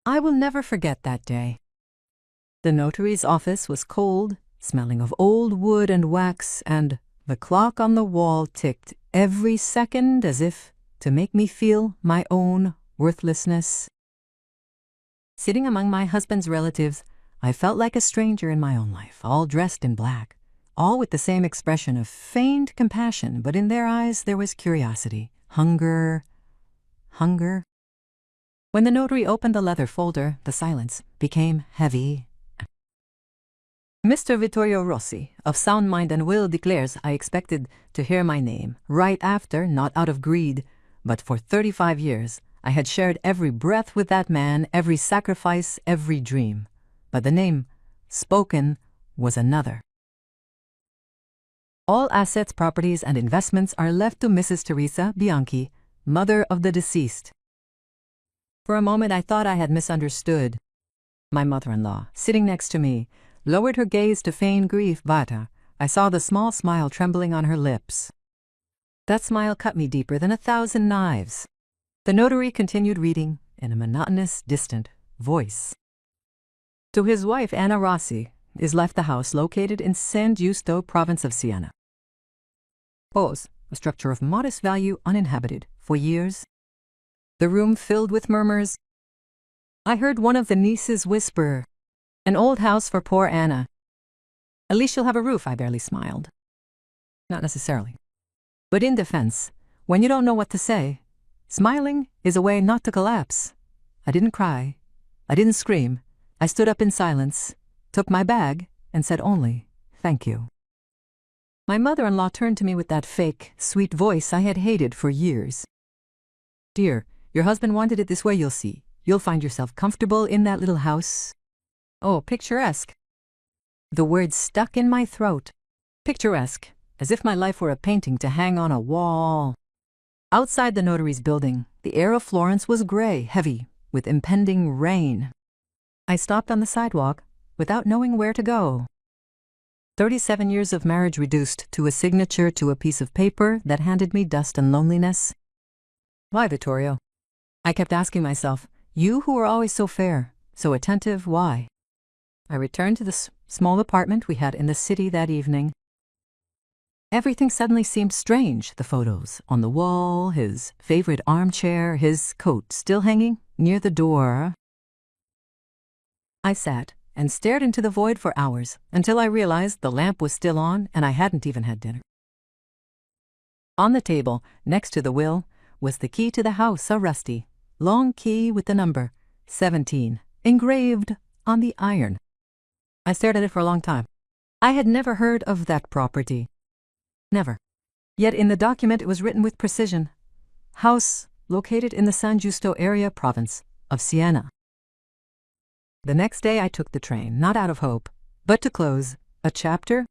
I will never forget that day. The notary's office was cold, smelling of old wood and wax, and the clock on the wall ticked every second as if to make me feel my own worthlessness. Sitting among my husband's relatives, I felt like a stranger in my own life, all dressed in black, all with the same expression of feigned compassion, but in their eyes there was curiosity, hunger. When the notary opened the leather folder, the silence became heavy. Mr. Vittorio Rossi, of sound mind and will, declares I expected to hear my name right after, not out of greed, but for 35 years. I had shared every breath with that man, every sacrifice, every dream. But the name spoken was another. All assets, properties, and investments are left to Mrs. Teresa Bianchi, mother of the deceased. For a moment I thought I had misunderstood. My mother-in-law, sitting next to me, lowered her gaze to feign grief, but I saw the small smile trembling on her lips. That smile cut me deeper than 1,000 knives. The notary continued reading in a monotonous, distant voice. To his wife, Anna Rossi, is left the house located in San Giusto, province of Siena. Pose, a structure of modest value, uninhabited for years. The room filled with murmurs. I heard one of the nieces whisper, "An old house for poor Anna. At least she'll have a roof," I barely smiled. Not necessarily. But in defense, when you don't know what to say, smiling is a way not to collapse. I didn't cry. I didn't scream. I stood up in silence, took my bag, and said only, "Thank you." My mother-in-law turned to me with that fake, sweet voice I had hated for years. "Dear, your husband wanted it this way, you'll see. You'll find yourself comfortable in that little house." Oh, picturesque. The word stuck in my throat. Picturesque, as if my life were a painting to hang on a wall. Outside the notary's building, the air of Florence was gray, heavy, with impending rain. I stopped on the sidewalk without knowing where to go. 37 years of marriage reduced to a signature to a piece of paper that handed me dust and loneliness. Why, Vittorio? I kept asking myself, you who were always so fair, so attentive, why? I returned to the small apartment we had in the city that evening. Everything suddenly seemed strange. The photos on the wall, his favorite armchair, his coat still hanging near the door. I sat and stared into the void for hours until I realized the lamp was still on and I hadn't even had dinner. On the table, next to the will, was the key to the house, a rusty, long key with the number 17 engraved on the iron. I stared at it for a long time. I had never heard of that property. Never. Yet in the document it was written with precision. House located in the San Giusto area, province of Siena. The next day I took the train, not out of hope, but to close a chapter.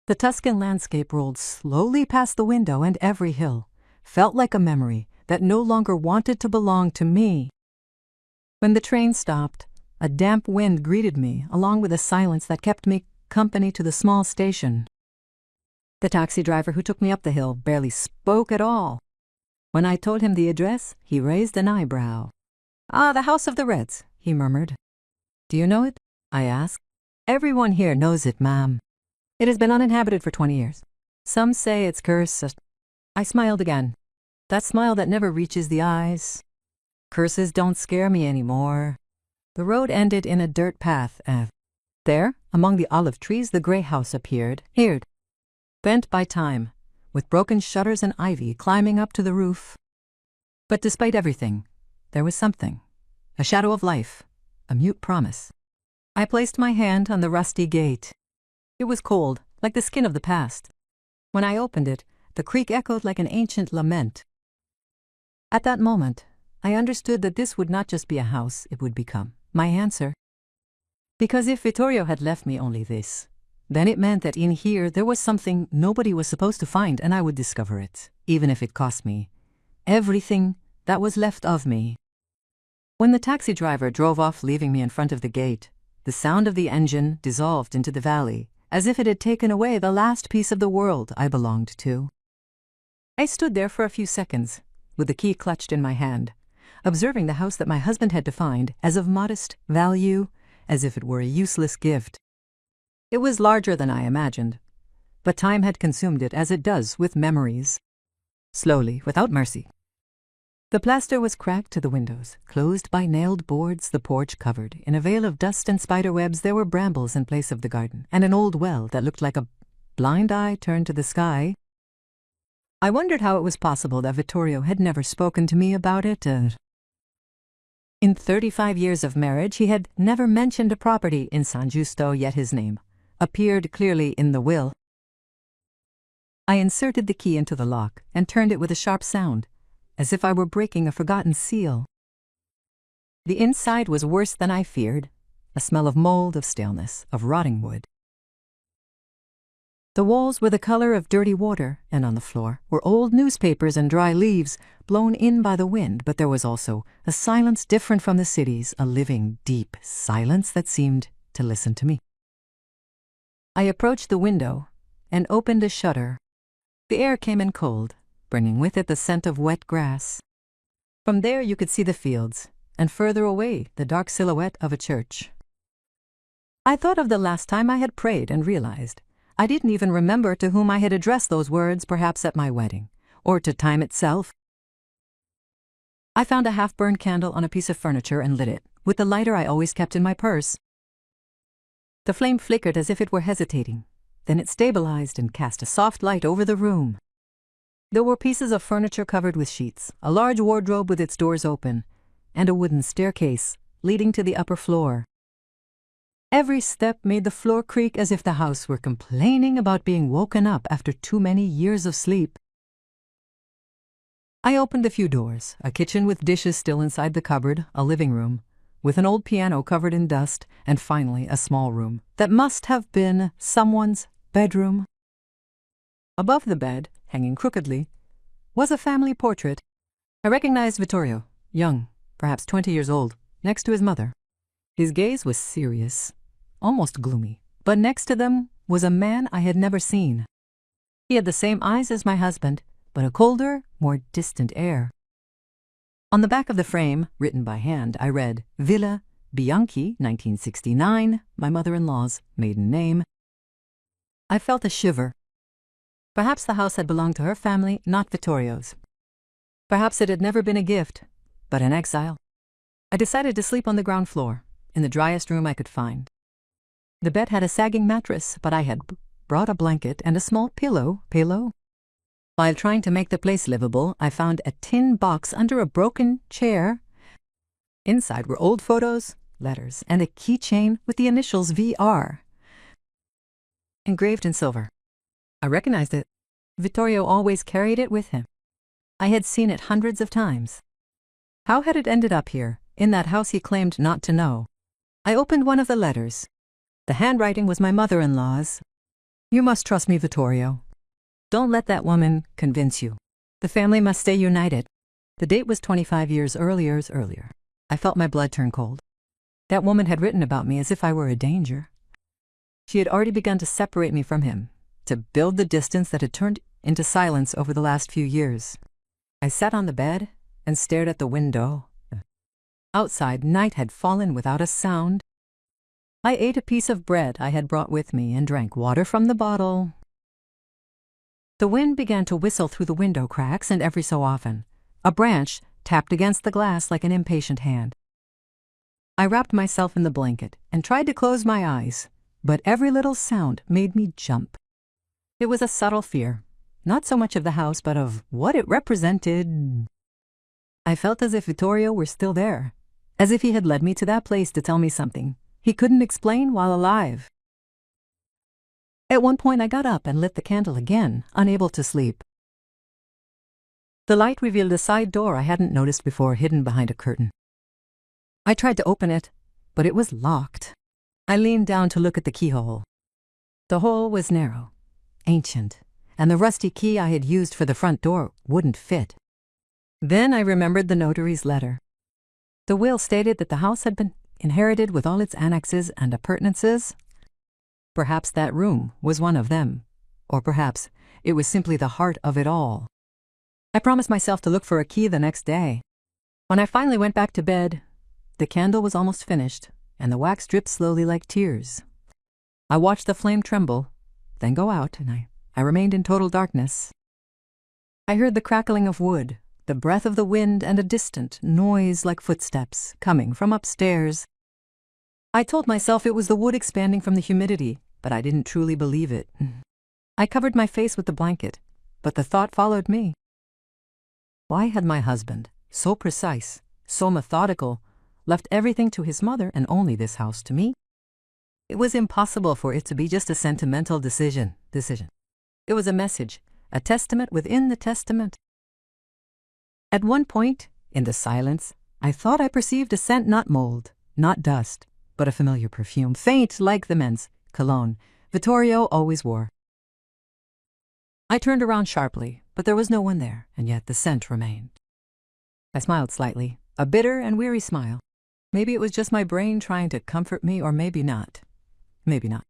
The Tuscan landscape rolled slowly past the window, and every hill felt like a memory that no longer wanted to belong to me. When the train stopped, a damp wind greeted me, along with a silence that kept me company to the small station. The taxi driver who took me up the hill barely spoke at all. When I told him the address, he raised an eyebrow. "Ah, the House of the Reds," he murmured. "Do you know it?" I asked. "Everyone here knows it, ma'am. It has been uninhabited for 20 years. Some say it's cursed." I smiled again. That smile that never reaches the eyes. Curses don't scare me anymore. The road ended in a dirt path, and there, among the olive trees, the gray house appeared, bent by time, with broken shutters and ivy climbing up to the roof. But despite everything, there was something, a shadow of life, a mute promise. I placed my hand on the rusty gate. It was cold, like the skin of the past. When I opened it, the creak echoed like an ancient lament. At that moment, I understood that this would not just be a house, it would become my answer. Because if Vittorio had left me only this, then it meant that in here there was something nobody was supposed to find, and I would discover it, even if it cost me everything that was left of me. When the taxi driver drove off, leaving me in front of the gate, the sound of the engine dissolved into the valley, as if it had taken away the last piece of the world I belonged to. I stood there for a few seconds, with the key clutched in my hand. observing the house that my husband had defined as of modest value, as if it were a useless gift. It was larger than I imagined, but time had consumed it as it does with memories. Slowly, without mercy. The plaster was cracked to the windows, closed by nailed boards, the porch covered. In a veil of dust and spider webs there were brambles in place of the garden, and an old well that looked like a blind eye turned to the sky. I wondered how it was possible that Vittorio had never spoken to me about it. In 35 years of marriage, he had never mentioned a property in San Giusto, yet his name appeared clearly in the will. I inserted the key into the lock and turned it with a sharp sound, as if I were breaking a forgotten seal. The inside was worse than I feared, a smell of mold, of staleness, of rotting wood. The walls were the color of dirty water, and on the floor were old newspapers and dry leaves, blown in by the wind, but there was also a silence different from the city's, a living, deep silence that seemed to listen to me. I approached the window and opened a shutter. The air came in cold, bringing with it the scent of wet grass. From there you could see the fields, and further away the dark silhouette of a church. I thought of the last time I had prayed and realized I didn't even remember to whom I had addressed those words, perhaps at my wedding, or to time itself. I found a half-burned candle on a piece of furniture and lit it, with the lighter I always kept in my purse. The flame flickered as if it were hesitating. Then it stabilized and cast a soft light over the room. There were pieces of furniture covered with sheets, a large wardrobe with its doors open, and a wooden staircase leading to the upper floor. Every step made the floor creak as if the house were complaining about being woken up after too many years of sleep. I opened a few doors, a kitchen with dishes still inside the cupboard, a living room, with an old piano covered in dust, and finally a small room that must have been someone's bedroom. Above the bed, hanging crookedly, was a family portrait. I recognized Vittorio, young, perhaps 20 years old, next to his mother. His gaze was serious, almost gloomy, but next to them was a man I had never seen. He had the same eyes as my husband, but a colder, more distant air. On the back of the frame, written by hand, I read, Villa Bianchi, 1969, my mother-in-law's maiden name. I felt a shiver. Perhaps the house had belonged to her family, not Vittorio's. Perhaps it had never been a gift, but an exile. I decided to sleep on the ground floor, in the driest room I could find. The bed had a sagging mattress, but I had brought a blanket and a small pillow. While trying to make the place livable, I found a tin box under a broken chair. Inside were old photos, letters, and a keychain with the initials VR, engraved in silver. I recognized it. Vittorio always carried it with him. I had seen it hundreds of times. How had it ended up here, in that house he claimed not to know? I opened one of the letters. The handwriting was my mother-in-law's. You must trust me, Vittorio. Don't let that woman convince you. The family must stay united. The date was 25 years earlier. I felt my blood turn cold. That woman had written about me as if I were a danger. She had already begun to separate me from him, to build the distance that had turned into silence over the last few years. I sat on the bed and stared at the window. Outside, night had fallen without a sound. I ate a piece of bread I had brought with me and drank water from the bottle. The wind began to whistle through the window cracks, and every so often, a branch tapped against the glass like an impatient hand. I wrapped myself in the blanket and tried to close my eyes, but every little sound made me jump. It was a subtle fear, not so much of the house, but of what it represented. I felt as if Vittorio were still there, as if he had led me to that place to tell me something he couldn't explain while alive. At one point I got up and lit the candle again, unable to sleep. The light revealed a side door I hadn't noticed before, hidden behind a curtain. I tried to open it, but it was locked. I leaned down to look at the keyhole. The hole was narrow, ancient, and the rusty key I had used for the front door wouldn't fit. Then I remembered the notary's letter. The will stated that the house had been inherited with all its annexes and appurtenances. Perhaps that room was one of them, or perhaps it was simply the heart of it all. I promised myself to look for a key the next day. When I finally went back to bed, the candle was almost finished, and the wax dripped slowly like tears. I watched the flame tremble, then go out, and I remained in total darkness. I heard the crackling of wood, the breath of the wind, and a distant noise like footsteps coming from upstairs. I told myself it was the wood expanding from the humidity, but I didn't truly believe it. I covered my face with the blanket, but the thought followed me. Why had my husband, so precise, so methodical, left everything to his mother and only this house to me? It was impossible for it to be just a sentimental decision. It was a message, a testament within the testament. At one point, in the silence, I thought I perceived a scent, not mold, not dust, but a familiar perfume, faint like the men's cologne Vittorio always wore. I turned around sharply, but there was no one there, and yet the scent remained. I smiled slightly, a bitter and weary smile. Maybe it was just my brain trying to comfort me, or maybe not. Maybe not.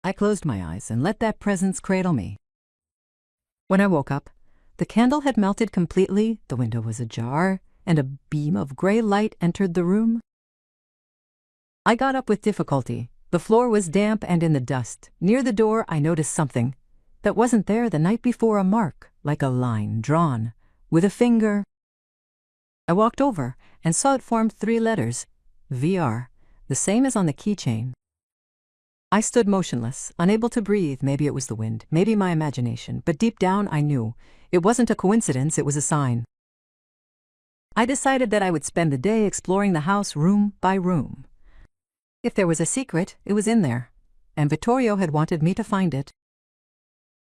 I closed my eyes and let that presence cradle me. When I woke up, the candle had melted completely, the window was ajar, and a beam of gray light entered the room. I got up with difficulty. The floor was damp and in the dust. Near the door, I noticed something that wasn't there the night before, a mark, like a line drawn, with a finger. I walked over and saw it formed 3 letters, VR, the same as on the keychain. I stood motionless, unable to breathe. Maybe it was the wind, maybe my imagination, but deep down I knew. It wasn't a coincidence, it was a sign. I decided that I would spend the day exploring the house room by room. If there was a secret, it was in there, and Vittorio had wanted me to find it.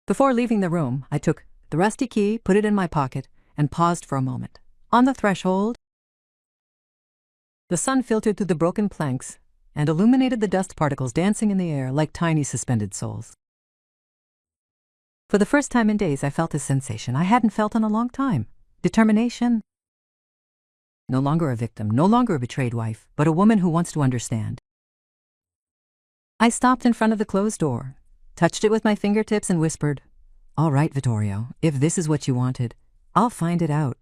Before leaving the room, I took the rusty key, put it in my pocket, and paused for a moment. On the threshold, the sun filtered through the broken planks and illuminated the dust particles dancing in the air like tiny suspended souls. For the first time in days, I felt a sensation I hadn't felt in a long time. Determination. No longer a victim, no longer a betrayed wife, but a woman who wants to understand. I stopped in front of the closed door, touched it with my fingertips and whispered, "All right, Vittorio, if this is what you wanted, I'll find it out."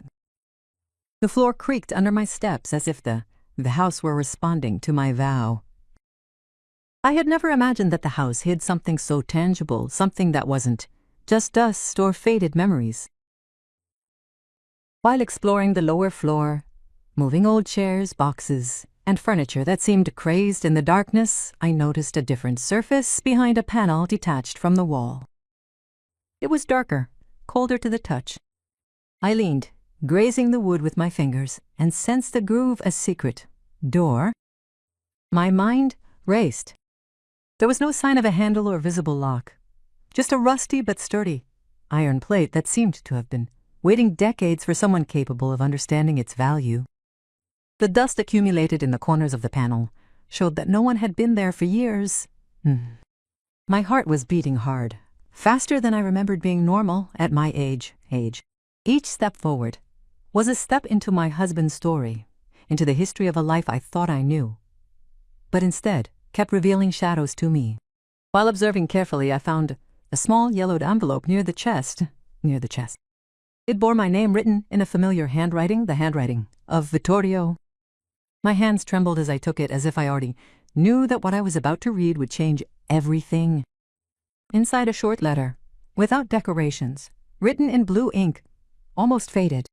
The floor creaked under my steps as if the house were responding to my vow. I had never imagined that the house hid something so tangible, something that wasn't just dust or faded memories. While exploring the lower floor, moving old chairs, boxes, and furniture that seemed crazed in the darkness, I noticed a different surface behind a panel detached from the wall. It was darker, colder to the touch. I leaned, grazing the wood with my fingers, and sensed the groove, a secret door. My mind raced. There was no sign of a handle or visible lock, just a rusty but sturdy iron plate that seemed to have been waiting decades for someone capable of understanding its value. The dust accumulated in the corners of the panel showed that no one had been there for years. My heart was beating hard, faster than I remembered being normal at my age. Each step forward was a step into my husband's story, into the history of a life I thought I knew, but instead kept revealing shadows to me. While observing carefully, I found a small yellowed envelope near the chest. It bore my name written in a familiar handwriting, the handwriting of Vittorio. My hands trembled as I took it, as if I already knew that what I was about to read would change everything. Inside, a short letter, without decorations, written in blue ink, almost faded.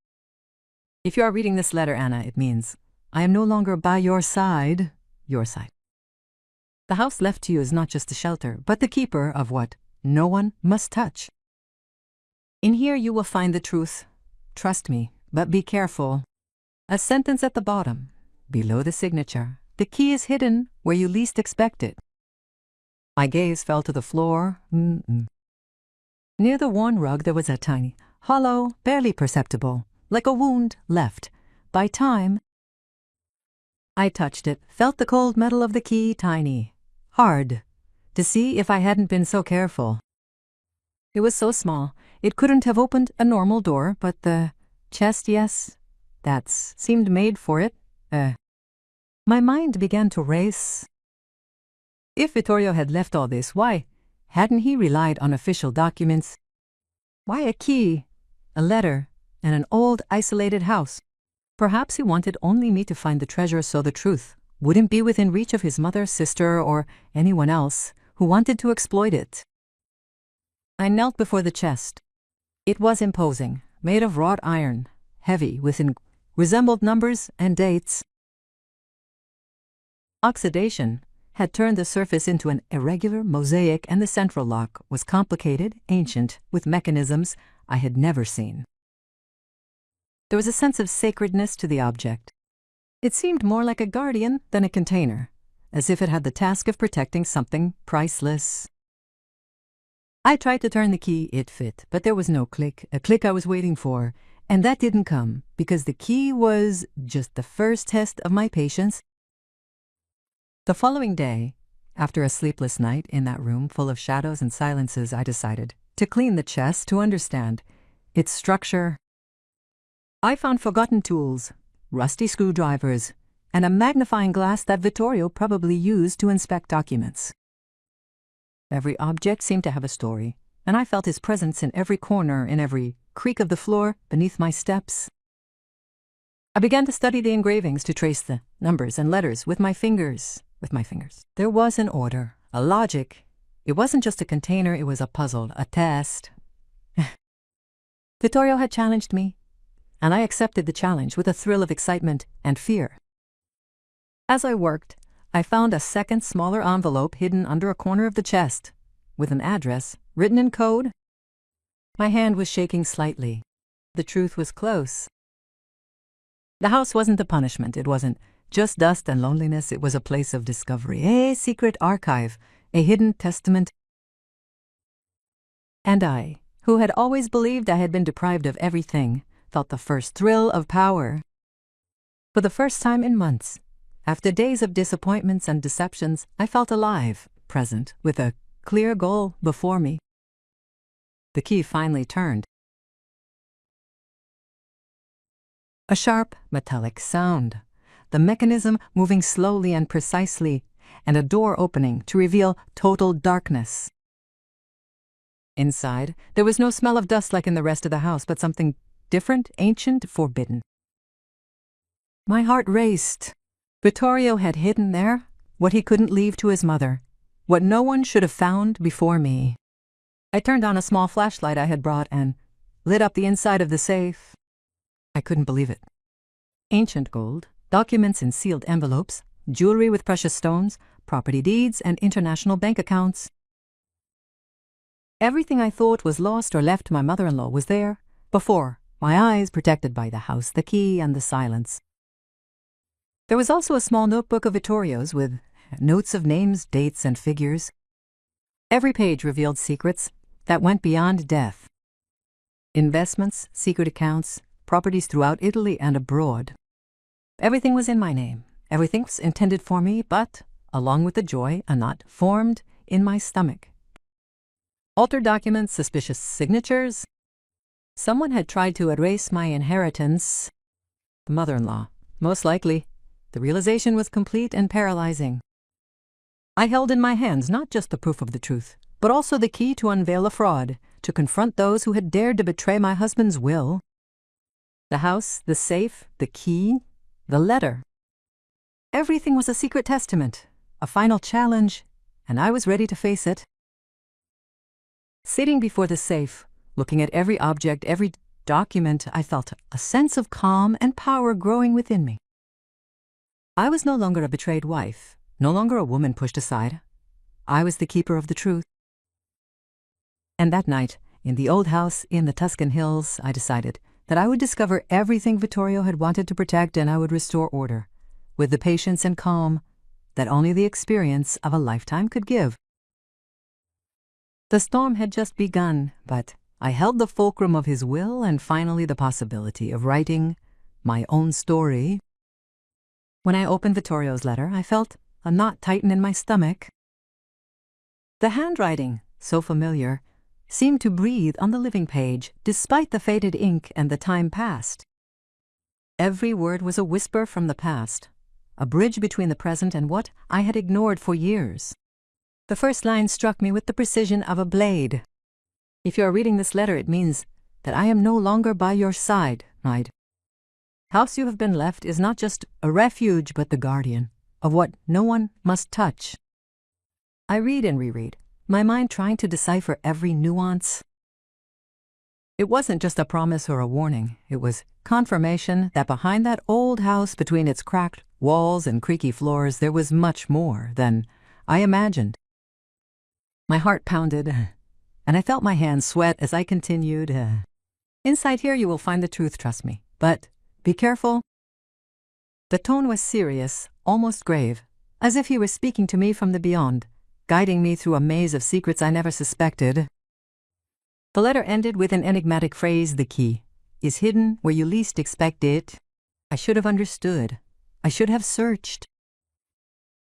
"If you are reading this letter, Anna, it means I am no longer by your side. The house left to you is not just the shelter, but the keeper of what no one must touch. In here you will find the truth. Trust me, but be careful. A sentence at the bottom, below the signature. The key is hidden where you least expect it." My gaze fell to the floor. Near the worn rug there was a tiny, hollow, barely perceptible, like a wound left by time. I touched it, felt the cold metal of the key, tiny, hard, to see if I hadn't been so careful. It was so small, it couldn't have opened a normal door, but the chest, yes, that seemed made for it. My mind began to race. If Vittorio had left all this, why hadn't he relied on official documents? Why a key, a letter, and an old, isolated house? Perhaps he wanted only me to find the treasure so the truth wouldn't be within reach of his mother, sister, or anyone else who wanted to exploit it. I knelt before the chest. It was imposing, made of wrought iron, heavy, resembled numbers and dates. Oxidation had turned the surface into an irregular mosaic, and the central lock was complicated, ancient, with mechanisms I had never seen. There was a sense of sacredness to the object. It seemed more like a guardian than a container, as if it had the task of protecting something priceless. I tried to turn the key, it fit, but there was no click, a click I was waiting for, and that didn't come because the key was just the first test of my patience. The following day, after a sleepless night in that room full of shadows and silences, I decided to clean the chest to understand its structure. I found forgotten tools, rusty screwdrivers, and a magnifying glass that Vittorio probably used to inspect documents. Every object seemed to have a story, and I felt his presence in every corner, in every creak of the floor beneath my steps. I began to study the engravings, to trace the numbers and letters with my fingers. There was an order, a logic. It wasn't just a container, it was a puzzle, a test. Vittorio had challenged me, and I accepted the challenge with a thrill of excitement and fear. As I worked, I found a second, smaller envelope hidden under a corner of the chest, with an address written in code. My hand was shaking slightly. The truth was close. The house wasn't a punishment. It wasn't just dust and loneliness. It was a place of discovery, a secret archive, a hidden testament. And I, who had always believed I had been deprived of everything, felt the first thrill of power. For the first time in months, after days of disappointments and deceptions, I felt alive, present, with a clear goal before me. The key finally turned. A sharp, metallic sound, the mechanism moving slowly and precisely, and a door opening to reveal total darkness. Inside, there was no smell of dust like in the rest of the house, but something different, ancient, forbidden. My heart raced. Vittorio had hidden there what he couldn't leave to his mother, what no one should have found before me. I turned on a small flashlight I had brought and lit up the inside of the safe. I couldn't believe it. Ancient gold, documents in sealed envelopes, jewelry with precious stones, property deeds, and international bank accounts. Everything I thought was lost or left to my mother-in-law was there, before my eyes, protected by the house, the key, and the silence. There was also a small notebook of Vittorio's with notes of names, dates, and figures. Every page revealed secrets that went beyond death. Investments, secret accounts, properties throughout Italy and abroad. Everything was in my name. Everything was intended for me, but, along with the joy, a knot formed in my stomach. Altered documents, suspicious signatures. Someone had tried to erase my inheritance. The mother-in-law, most likely. The realization was complete and paralyzing. I held in my hands not just the proof of the truth, but also the key to unveil a fraud, to confront those who had dared to betray my husband's will. The house, the safe, the key, the letter. Everything was a secret testament, a final challenge, and I was ready to face it. Sitting before the safe, looking at every object, every document, I felt a sense of calm and power growing within me. I was no longer a betrayed wife, no longer a woman pushed aside. I was the keeper of the truth. And that night, in the old house in the Tuscan hills, I decided that I would discover everything Vittorio had wanted to protect, and I would restore order, with the patience and calm that only the experience of a lifetime could give. The storm had just begun, but I held the fulcrum of his will and finally the possibility of writing my own story. When I opened Vittorio's letter, I felt a knot tighten in my stomach. The handwriting, so familiar, seemed to breathe on the living page, despite the faded ink and the time past. Every word was a whisper from the past, a bridge between the present and what I had ignored for years. The first line struck me with the precision of a blade. If you are reading this letter, it means that I am no longer by your side, I'd. house you have been left is not just a refuge but the guardian of what no one must touch. I read and reread, my mind trying to decipher every nuance. It wasn't just a promise or a warning. It was confirmation that behind that old house, between its cracked walls and creaky floors, there was much more than I imagined. My heart pounded, and I felt my hands sweat as I continued. Inside here you will find the truth, trust me. But be careful. The tone was serious, almost grave, as if he were speaking to me from the beyond, guiding me through a maze of secrets I never suspected. The letter ended with an enigmatic phrase, the key is hidden where you least expect it. I should have understood. I should have searched.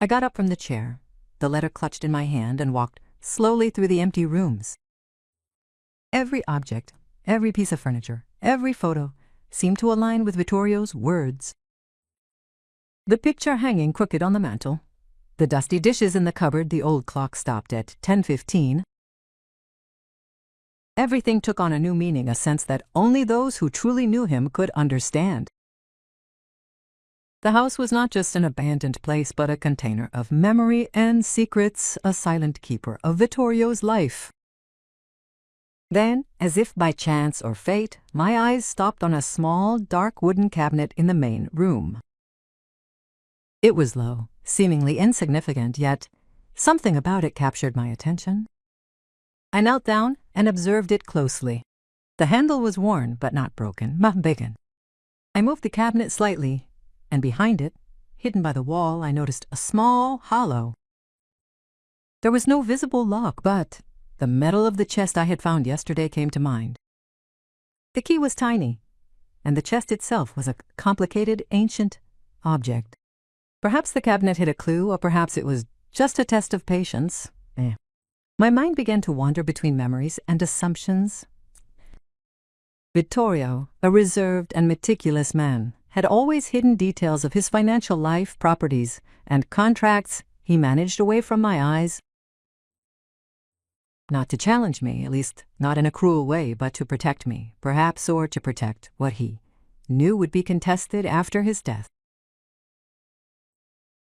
I got up from the chair, the letter clutched in my hand, and walked slowly through the empty rooms. Every object, every piece of furniture, every photo seemed to align with Vittorio's words. The picture hanging crooked on the mantel, the dusty dishes in the cupboard, the old clock stopped at 10:15. Everything took on a new meaning, a sense that only those who truly knew him could understand. The house was not just an abandoned place, but a container of memory and secrets, a silent keeper of Vittorio's life. Then, as if by chance or fate, my eyes stopped on a small, dark wooden cabinet in the main room. It was low, seemingly insignificant, yet something about it captured my attention. I knelt down and observed it closely. The handle was worn, but not broken, mahbiggen. I moved the cabinet slightly, and behind it, hidden by the wall, I noticed a small hollow. There was no visible lock, but the metal of the chest I had found yesterday came to mind. The key was tiny, and the chest itself was a complicated, ancient object. Perhaps the cabinet hid a clue, or perhaps it was just a test of patience. My mind began to wander between memories and assumptions. Vittorio, a reserved and meticulous man, had always hidden details of his financial life, properties, and contracts he managed away from my eyes. Not to challenge me, at least not in a cruel way, but to protect me, perhaps, or to protect what he knew would be contested after his death.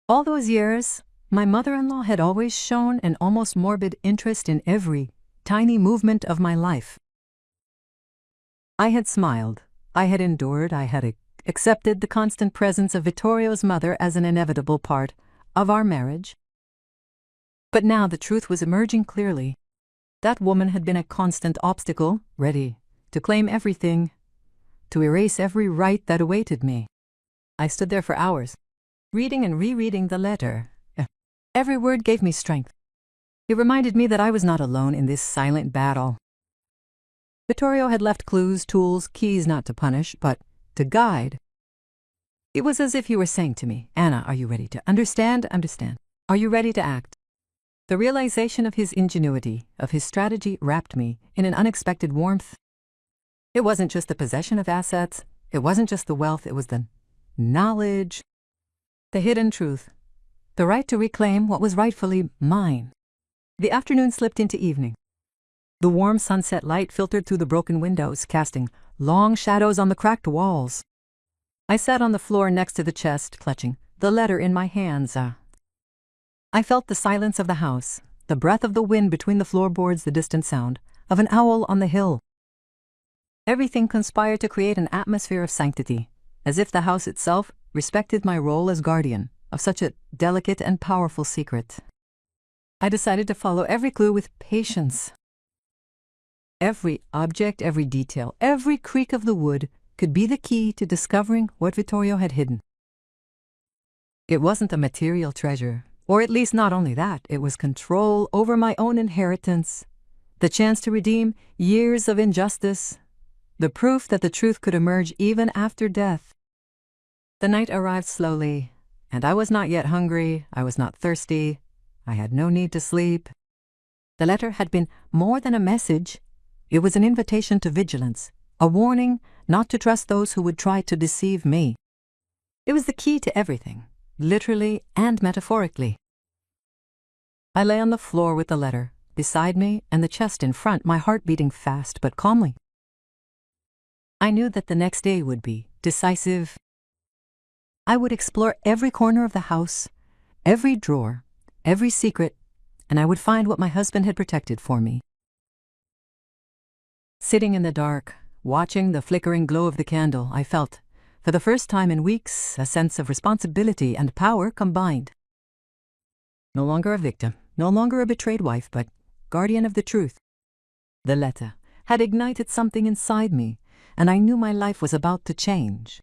All those years, my mother-in-law had always shown an almost morbid interest in every tiny movement of my life. I had smiled, I had endured, I had accepted the constant presence of Vittorio's mother as an inevitable part of our marriage. But now the truth was emerging clearly. That woman had been a constant obstacle, ready to claim everything, to erase every right that awaited me. I stood there for hours, reading and rereading the letter. Every word gave me strength. It reminded me that I was not alone in this silent battle. Vittorio had left clues, tools, keys not to punish, but to guide. It was as if he were saying to me, Anna, are you ready to understand? Are you ready to act? The realization of his ingenuity, of his strategy, wrapped me in an unexpected warmth. It wasn't just the possession of assets. It wasn't just the wealth. It was the knowledge, the hidden truth, the right to reclaim what was rightfully mine. The afternoon slipped into evening. The warm sunset light filtered through the broken windows, casting long shadows on the cracked walls. I sat on the floor next to the chest, clutching the letter in my hands. I felt the silence of the house, the breath of the wind between the floorboards, the distant sound of an owl on the hill. Everything conspired to create an atmosphere of sanctity, as if the house itself respected my role as guardian of such a delicate and powerful secret. I decided to follow every clue with patience. Every object, every detail, every creak of the wood could be the key to discovering what Vittorio had hidden. It wasn't a material treasure, or at least not only that, it was control over my own inheritance, the chance to redeem years of injustice, the proof that the truth could emerge even after death. The night arrived slowly, and I was not yet hungry, I was not thirsty, I had no need to sleep. The letter had been more than a message. It was an invitation to vigilance, a warning not to trust those who would try to deceive me. It was the key to everything, literally and metaphorically. I lay on the floor with the letter beside me and the chest in front, my heart beating fast but calmly. I knew that the next day would be decisive, I would explore every corner of the house, every drawer, every secret, and I would find what my husband had protected for me. Sitting in the dark, watching the flickering glow of the candle, I felt, for the first time in weeks, a sense of responsibility and power combined. No longer a victim, no longer a betrayed wife, but guardian of the truth. The letter had ignited something inside me, and I knew my life was about to change.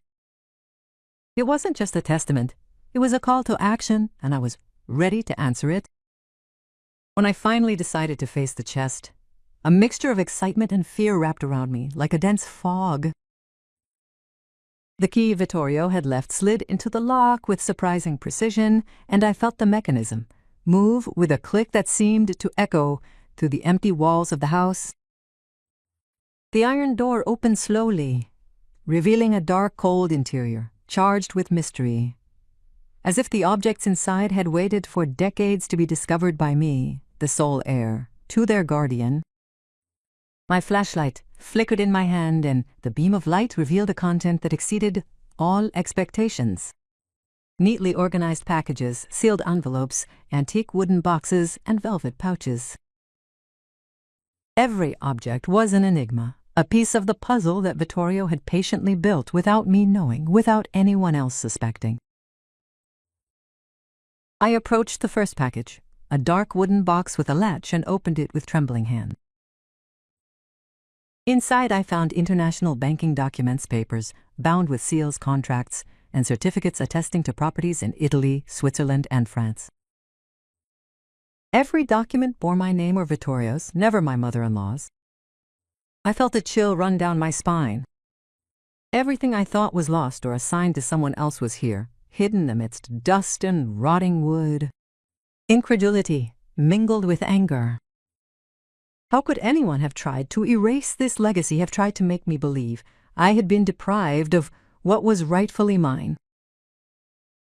It wasn't just a testament, it was a call to action, and I was ready to answer it. When I finally decided to face the chest, a mixture of excitement and fear wrapped around me like a dense fog. The key Vittorio had left slid into the lock with surprising precision, and I felt the mechanism move with a click that seemed to echo through the empty walls of the house. The iron door opened slowly, revealing a dark, cold interior, charged with mystery. As if the objects inside had waited for decades to be discovered by me, the sole heir, to their guardian. My flashlight flickered in my hand, and the beam of light revealed a content that exceeded all expectations. Neatly organized packages, sealed envelopes, antique wooden boxes, and velvet pouches. Every object was an enigma, a piece of the puzzle that Vittorio had patiently built without me knowing, without anyone else suspecting. I approached the first package, a dark wooden box with a latch, and opened it with trembling hands. Inside I found international banking documents, papers, bound with seals, contracts, and certificates attesting to properties in Italy, Switzerland, and France. Every document bore my name or Vittorio's, never my mother-in-law's. I felt a chill run down my spine. Everything I thought was lost or assigned to someone else was here, hidden amidst dust and rotting wood. Incredulity mingled with anger. How could anyone have tried to erase this legacy, have tried to make me believe I had been deprived of what was rightfully mine?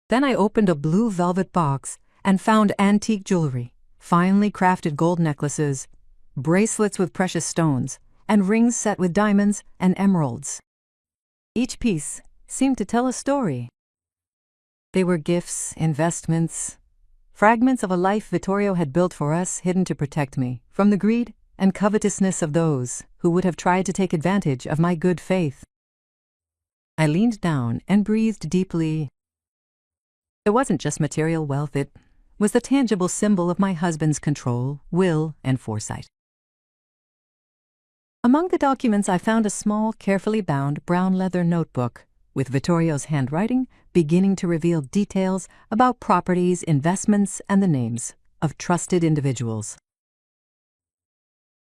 Then I opened a blue velvet box and found antique jewelry, finely crafted gold necklaces, bracelets with precious stones, and rings set with diamonds and emeralds. Each piece seemed to tell a story. They were gifts, investments, fragments of a life Vittorio had built for us, hidden to protect me from the greed and covetousness of those who would have tried to take advantage of my good faith. I leaned down and breathed deeply. It wasn't just material wealth, it was the tangible symbol of my husband's control, will, and foresight. Among the documents I found a small, carefully bound brown leather notebook with Vittorio's handwriting beginning to reveal details about properties, investments, and the names of trusted individuals.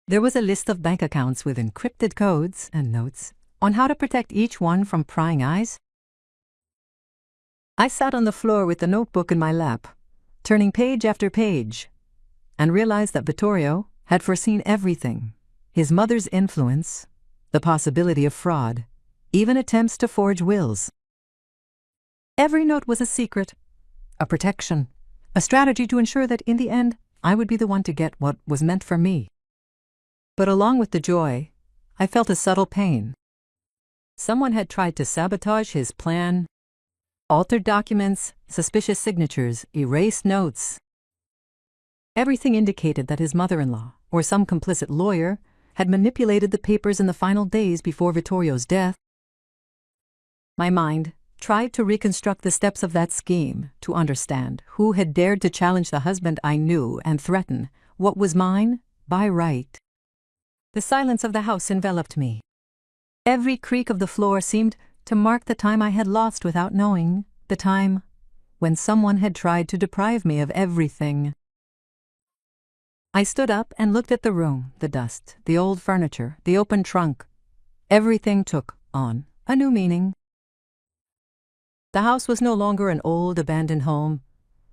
There was a list of bank accounts with encrypted codes and notes on how to protect each one from prying eyes. I sat on the floor with the notebook in my lap, turning page after page, and realized that Vittorio had foreseen everything: his mother's influence, the possibility of fraud, even attempts to forge wills. Every note was a secret, a protection, a strategy to ensure that in the end I would be the one to get what was meant for me. But along with the joy, I felt a subtle pain. Someone had tried to sabotage his plan, altered documents, suspicious signatures, erased notes. Everything indicated that his mother-in-law, or some complicit lawyer, had manipulated the papers in the final days before Vittorio's death. My mind tried to reconstruct the steps of that scheme, to understand who had dared to challenge the husband I knew and threaten what was mine by right. The silence of the house enveloped me. Every creak of the floor seemed to mark the time I had lost without knowing, the time when someone had tried to deprive me of everything. I stood up and looked at the room, the dust, the old furniture, the open trunk. Everything took on a new meaning. The house was no longer an old, abandoned home.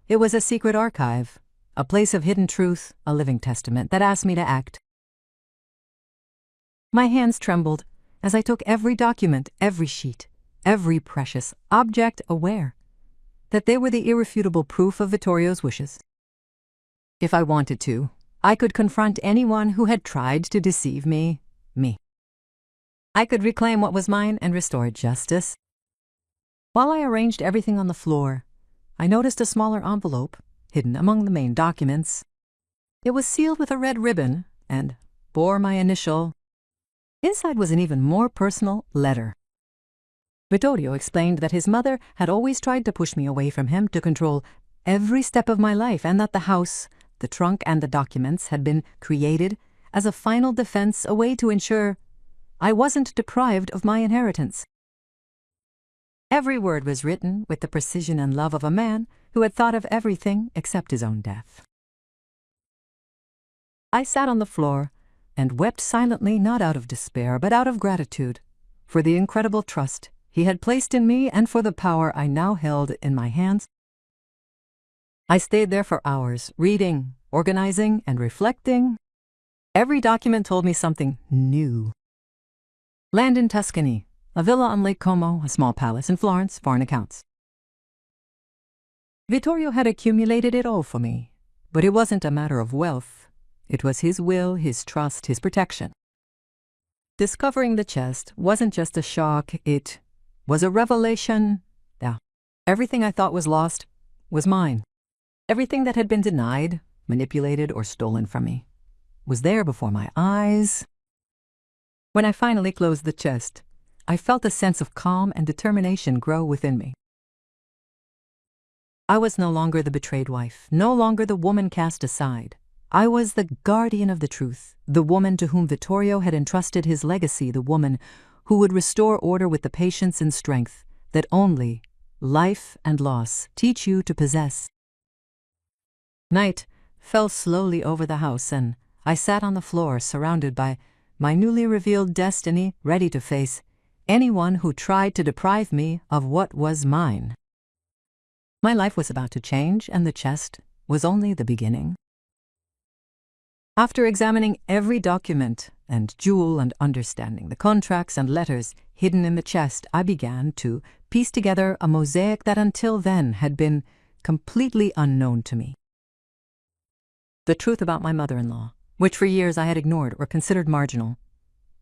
It was a secret archive, a place of hidden truth, a living testament that asked me to act. My hands trembled as I took every document, every sheet, every precious object, aware that they were the irrefutable proof of Vittorio's wishes. If I wanted to, I could confront anyone who had tried to deceive me. I could reclaim what was mine and restore justice. While I arranged everything on the floor, I noticed a smaller envelope hidden among the main documents. It was sealed with a red ribbon and bore my initial. Inside was an even more personal letter. Vittorio explained that his mother had always tried to push me away from him to control every step of my life, and that the house, the trunk, and the documents had been created as a final defense, a way to ensure I wasn't deprived of my inheritance. Every word was written with the precision and love of a man who had thought of everything except his own death. I sat on the floor and wept silently, not out of despair, but out of gratitude for the incredible trust he had placed in me and for the power I now held in my hands. I stayed there for hours, reading, organizing, and reflecting. Every document told me something new. Land in Tuscany, a villa on Lake Como, a small palace in Florence, foreign accounts. Vittorio had accumulated it all for me, but it wasn't a matter of wealth. It was his will, his trust, his protection. Discovering the chest wasn't just a shock, it was a revelation. Yeah. Everything I thought was lost was mine. Everything that had been denied, manipulated, or stolen from me was there before my eyes. When I finally closed the chest, I felt a sense of calm and determination grow within me. I was no longer the betrayed wife, no longer the woman cast aside. I was the guardian of the truth, the woman to whom Vittorio had entrusted his legacy, the woman who would restore order with the patience and strength that only life and loss teach you to possess. Night fell slowly over the house, and I sat on the floor surrounded by my newly revealed destiny, ready to face anyone who tried to deprive me of what was mine. My life was about to change, and the chest was only the beginning. After examining every document and jewel and understanding the contracts and letters hidden in the chest, I began to piece together a mosaic that until then had been completely unknown to me. The truth about my mother-in-law, which for years I had ignored or considered marginal,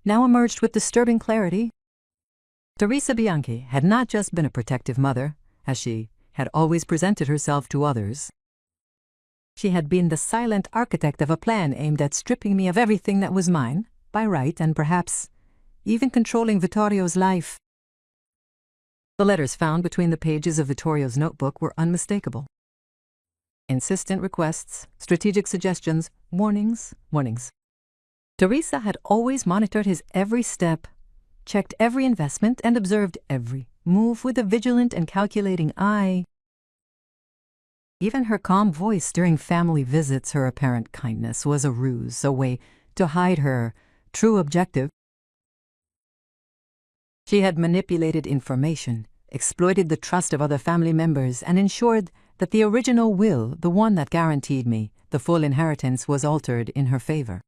now emerged with disturbing clarity. Teresa Bianchi had not just been a protective mother, as she had always presented herself to others. She had been the silent architect of a plan aimed at stripping me of everything that was mine, by right, and perhaps even controlling Vittorio's life. The letters found between the pages of Vittorio's notebook were unmistakable. Insistent requests, strategic suggestions, warnings. Teresa had always monitored his every step, checked every investment, and observed every move with a vigilant and calculating eye. Even her calm voice during family visits, her apparent kindness, was a ruse, a way to hide her true objective. She had manipulated information, exploited the trust of other family members, and ensured that the original will, the one that guaranteed me the full inheritance, was altered in her favor.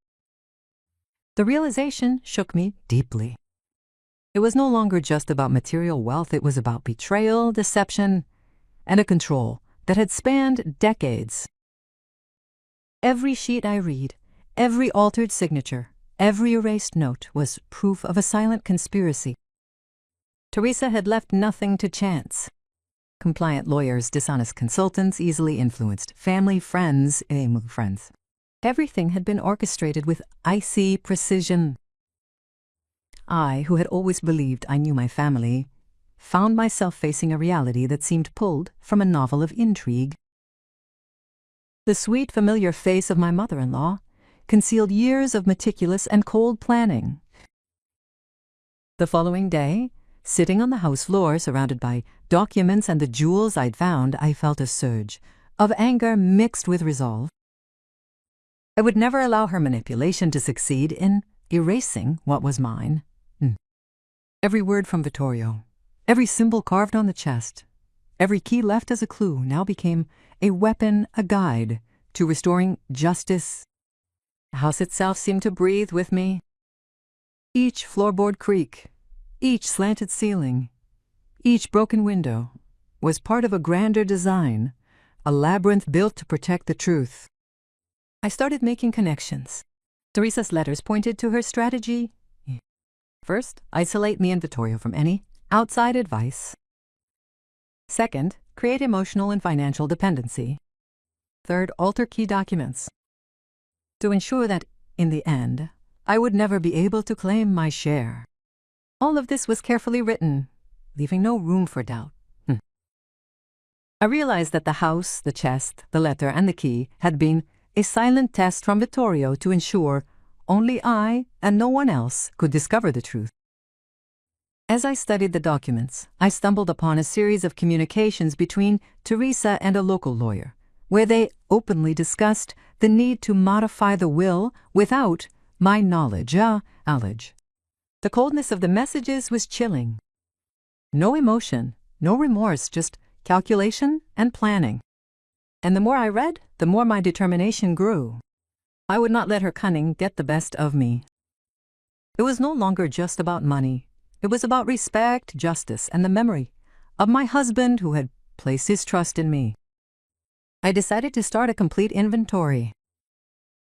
The realization shook me deeply. It was no longer just about material wealth, it was about betrayal, deception, and a control that had spanned decades. Every sheet I read, every altered signature, every erased note was proof of a silent conspiracy. Teresa had left nothing to chance. Compliant lawyers, dishonest consultants, easily influenced family, friends. Everything had been orchestrated with icy precision. I, who had always believed I knew my family, found myself facing a reality that seemed pulled from a novel of intrigue. The sweet, familiar face of my mother-in-law concealed years of meticulous and cold planning. The following day, sitting on the house floor surrounded by documents and the jewels I'd found, I felt a surge of anger mixed with resolve. I would never allow her manipulation to succeed in erasing what was mine. Every word from Vittorio, every symbol carved on the chest, every key left as a clue now became a weapon, a guide to restoring justice. The house itself seemed to breathe with me. Each floorboard creak, each slanted ceiling, each broken window was part of a grander design, a labyrinth built to protect the truth. I started making connections. Teresa's letters pointed to her strategy. First, isolate me and Vittorio from any outside advice. Second, create emotional and financial dependency. Third, alter key documents to ensure that, in the end, I would never be able to claim my share. All of this was carefully written, leaving no room for doubt. I realized that the house, the chest, the letter, and the key had been a silent test from Vittorio to ensure only I and no one else could discover the truth. As I studied the documents, I stumbled upon a series of communications between Teresa and a local lawyer, where they openly discussed the need to modify the will without my knowledge. The coldness of the messages was chilling. No emotion, no remorse, just calculation and planning. And the more I read, the more my determination grew. I would not let her cunning get the best of me. It was no longer just about money. It was about respect, justice, and the memory of my husband who had placed his trust in me. I decided to start a complete inventory.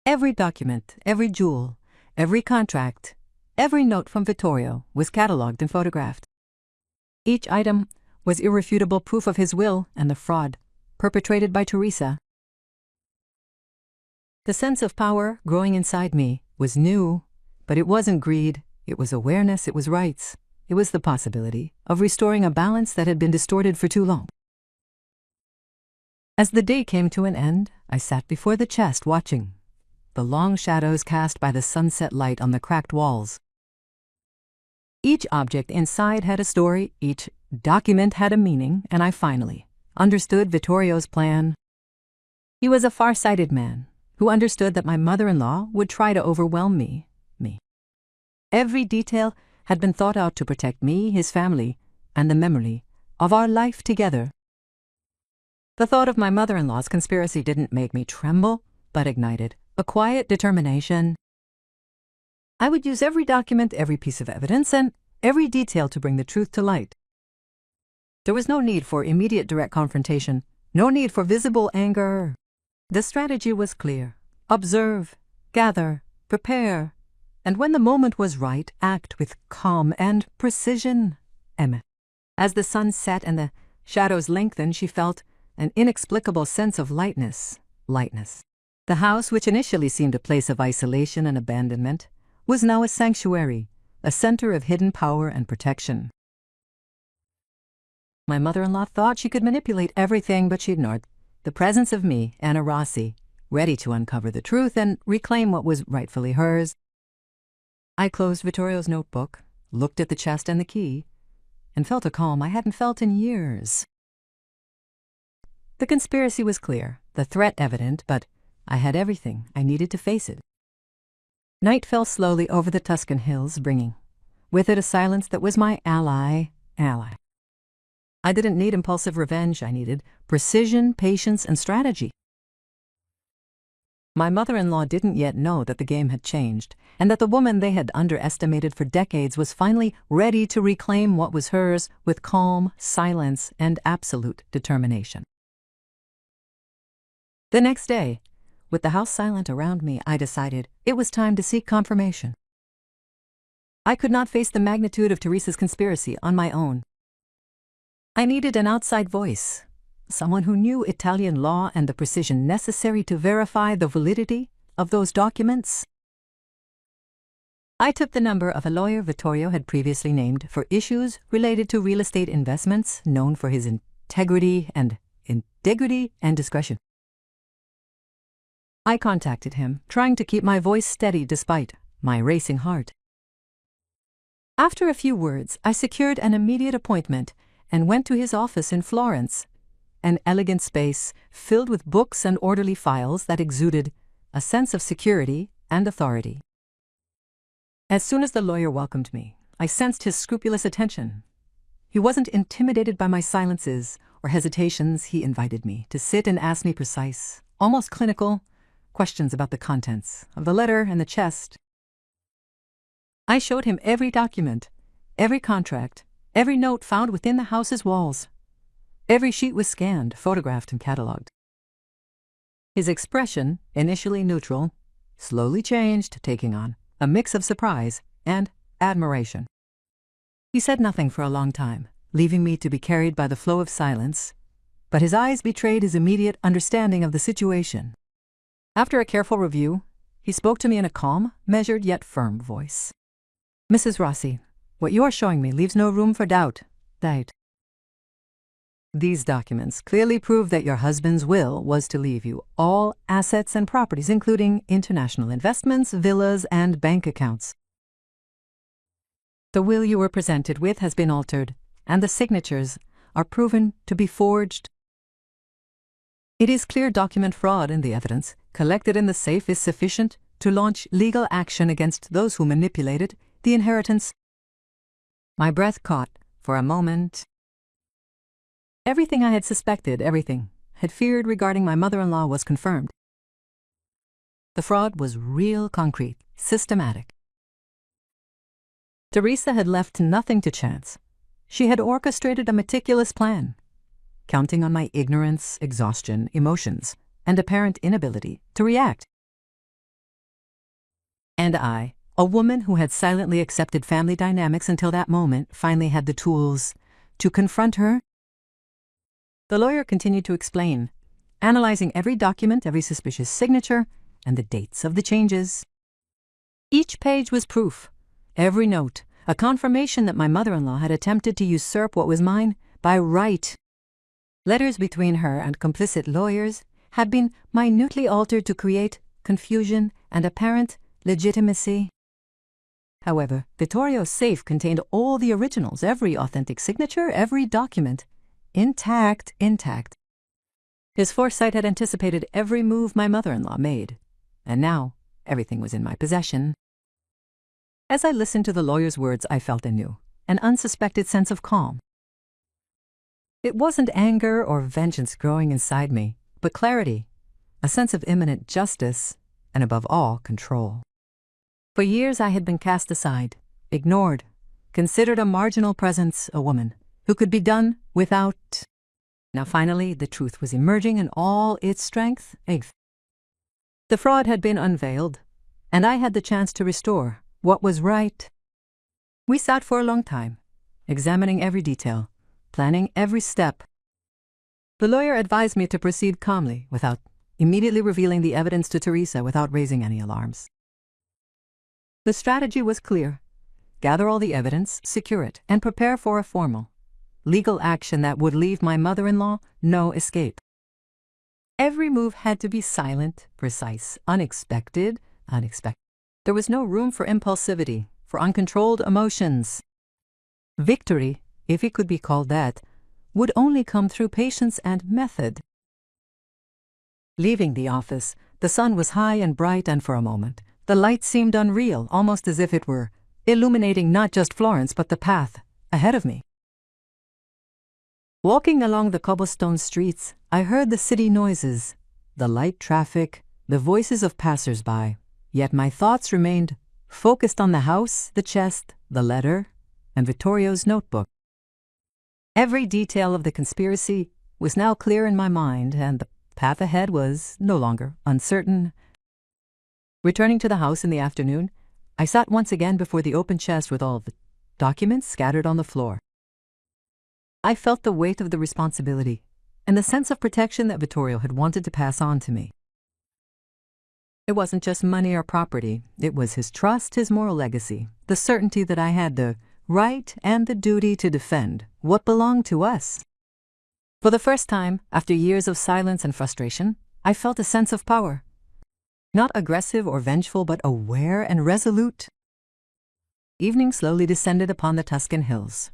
Every document, every jewel, every contract, every note from Vittorio was catalogued and photographed. Each item was irrefutable proof of his will and the fraud perpetrated by Teresa. The sense of power growing inside me was new, but it wasn't greed. It was awareness, it was rights. It was the possibility of restoring a balance that had been distorted for too long. As the day came to an end, I sat before the chest watching the long shadows cast by the sunset light on the cracked walls. Each object inside had a story, each document had a meaning, and I finally understood Vittorio's plan. He was a far-sighted man who understood that my mother-in-law would try to overwhelm me. Every detail had been thought out to protect me, his family, and the memory of our life together. The thought of my mother-in-law's conspiracy didn't make me tremble, but ignited a quiet determination. I would use every document, every piece of evidence, and every detail to bring the truth to light. There was no need for immediate direct confrontation, no need for visible anger. The strategy was clear. Observe, gather, prepare, and when the moment was right, act with calm and precision. As the sun set and the shadows lengthened, she felt an inexplicable sense of lightness. The house, which initially seemed a place of isolation and abandonment, was now a sanctuary, a center of hidden power and protection. My mother-in-law thought she could manipulate everything, but she ignored the presence of me, Anna Rossi, ready to uncover the truth and reclaim what was rightfully hers. I closed Vittorio's notebook, looked at the chest and the key, and felt a calm I hadn't felt in years. The conspiracy was clear, the threat evident, but I had everything I needed to face it. Night fell slowly over the Tuscan hills, bringing with it a silence that was my ally. I didn't need impulsive revenge. I needed precision, patience, and strategy. My mother-in-law didn't yet know that the game had changed, and that the woman they had underestimated for decades was finally ready to reclaim what was hers with calm, silence, and absolute determination. The next day, with the house silent around me, I decided it was time to seek confirmation. I could not face the magnitude of Teresa's conspiracy on my own. I needed an outside voice, someone who knew Italian law and the precision necessary to verify the validity of those documents. I took the number of a lawyer Vittorio had previously named for issues related to real estate investments, known for his integrity and discretion. I contacted him, trying to keep my voice steady despite my racing heart. After a few words, I secured an immediate appointment and went to his office in Florence, an elegant space filled with books and orderly files that exuded a sense of security and authority. As soon as the lawyer welcomed me, I sensed his scrupulous attention. He wasn't intimidated by my silences or hesitations. He invited me to sit and ask me precise, almost clinical, questions about the contents of the letter and the chest. I showed him every document, every contract, every note found within the house's walls. Every sheet was scanned, photographed, and catalogued. His expression, initially neutral, slowly changed, taking on a mix of surprise and admiration. He said nothing for a long time, leaving me to be carried by the flow of silence, but his eyes betrayed his immediate understanding of the situation. After a careful review, he spoke to me in a calm, measured yet firm voice. "Mrs. Rossi, what you are showing me leaves no room for doubt. These documents clearly prove that your husband's will was to leave you all assets and properties, including international investments, villas, and bank accounts. The will you were presented with has been altered, and the signatures are proven to be forged. It is clear document fraud, and the evidence collected in the safe is sufficient to launch legal action against those who manipulated the inheritance." My breath caught for a moment. Everything I had suspected, everything had feared regarding my mother-in-law was confirmed. The fraud was real, concrete, systematic. Teresa had left nothing to chance. She had orchestrated a meticulous plan, counting on my ignorance, exhaustion, emotions, and apparent inability to react. And I, a woman who had silently accepted family dynamics until that moment, finally had the tools to confront her. The lawyer continued to explain, analyzing every document, every suspicious signature, and the dates of the changes. Each page was proof, every note, a confirmation that my mother-in-law had attempted to usurp what was mine by right. Letters between her and complicit lawyers had been minutely altered to create confusion and apparent legitimacy. However, Vittorio's safe contained all the originals, every authentic signature, every document, intact. His foresight had anticipated every move my mother-in-law made, and now everything was in my possession. As I listened to the lawyer's words, I felt anew an unsuspected sense of calm. It wasn't anger or vengeance growing inside me, but clarity, a sense of imminent justice, and above all, control. For years I had been cast aside, ignored, considered a marginal presence, a woman who could be done without. Now finally, the truth was emerging in all its strength. The fraud had been unveiled, and I had the chance to restore what was right. We sat for a long time, examining every detail, planning every step. The lawyer advised me to proceed calmly, without immediately revealing the evidence to Teresa, without raising any alarms. The strategy was clear: gather all the evidence, secure it, and prepare for a formal, legal action that would leave my mother-in-law no escape. Every move had to be silent, precise, unexpected. There was no room for impulsivity, for uncontrolled emotions. Victory, if it could be called that, would only come through patience and method. Leaving the office, the sun was high and bright, and for a moment, the light seemed unreal, almost as if it were illuminating not just Florence, but the path ahead of me. Walking along the cobblestone streets, I heard the city noises, the light traffic, the voices of passers-by, yet my thoughts remained focused on the house, the chest, the letter, and Vittorio's notebook. Every detail of the conspiracy was now clear in my mind, and the path ahead was no longer uncertain. Returning to the house in the afternoon, I sat once again before the open chest with all the documents scattered on the floor. I felt the weight of the responsibility and the sense of protection that Vittorio had wanted to pass on to me. It wasn't just money or property. It was his trust, his moral legacy, the certainty that I had the right and the duty to defend what belonged to us. For the first time, after years of silence and frustration, I felt a sense of power. Not aggressive or vengeful, but aware and resolute. Evening slowly descended upon the Tuscan hills.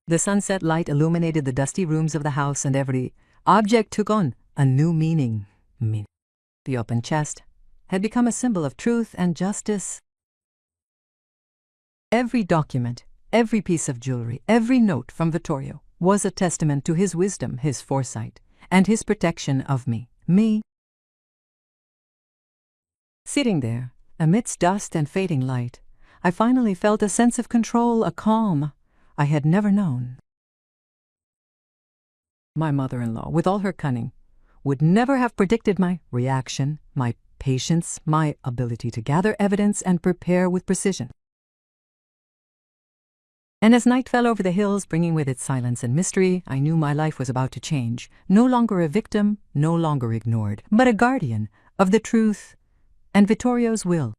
The sunset light illuminated the dusty rooms of the house, and every object took on a new meaning. The open chest had become a symbol of truth and justice. Every document, every piece of jewelry, every note from Vittorio was a testament to his wisdom, his foresight, and his protection of me. Sitting there, amidst dust and fading light, I finally felt a sense of control, a calm I had never known. My mother-in-law, with all her cunning, would never have predicted my reaction, my patience, my ability to gather evidence and prepare with precision. And as night fell over the hills, bringing with it silence and mystery, I knew my life was about to change. No longer a victim, no longer ignored, but a guardian of the truth and Vittorio's will.